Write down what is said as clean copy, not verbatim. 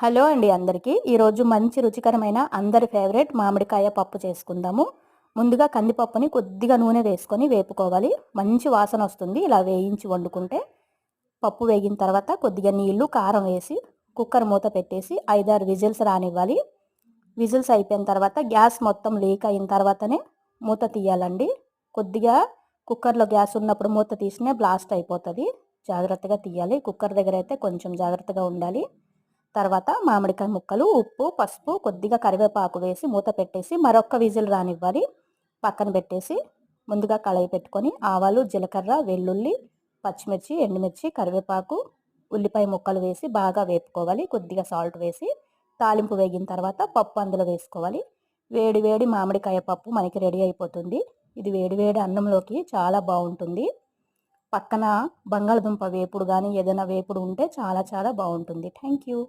Hello అండి అందరికీ. ఈరోజు మంచి రుచికరమైన అందరి ఫేవరెట్ మామిడికాయ పప్పు చేసుకుందాము. ముందుగా కందిపప్పుని కొద్దిగా నూనె వేసుకొని వేపుకోవాలి. మంచి వాసన వస్తుంది ఇలా వేయించి వండుకుంటే. పప్పు వేగిన తర్వాత కొద్దిగా నీళ్లు, కారం వేసి కుక్కర్ మూత పెట్టేసి 5-6 విజిల్స్ రానివ్వాలి. విజిల్స్ అయిపోయిన తర్వాత గ్యాస్ మొత్తం లీక్ అయిన తర్వాతనే మూత తీయాలండి. కొద్దిగా కుక్కర్లో గ్యాస్ ఉన్నప్పుడు మూత తీసినే బ్లాస్ట్ అయిపోతుంది. జాగ్రత్తగా తీయాలి. కుక్కర్ దగ్గర అయితే కొంచెం జాగ్రత్తగా ఉండాలి. తర్వాత మామిడికాయ ముక్కలు, ఉప్పు, పసుపు, కొద్దిగా కరివేపాకు వేసి మూత పెట్టేసి మరొక విజిల్ రానివ్వాలి. పక్కన పెట్టేసి ముందుగా కళాయి పెట్టుకొని ఆవాలు, జీలకర్ర, వెల్లుల్లి, పచ్చిమిర్చి, ఎండుమిర్చి, కరివేపాకు, ఉల్లిపాయ ముక్కలు వేసి బాగా వేపుకోవాలి. కొద్దిగా సాల్ట్ వేసి తాలింపు వేగిన తర్వాత పప్పు అందులో వేసుకోవాలి. వేడి వేడి మామిడికాయ పప్పు మనకి రెడీ అయిపోతుంది. ఇది వేడి వేడి అన్నంలోకి చాలా బాగుంటుంది. పక్కన బంగాళదుంప వేపుడు కానీ ఏదైనా వేపుడు ఉంటే చాలా చాలా బాగుంటుంది. Thank you.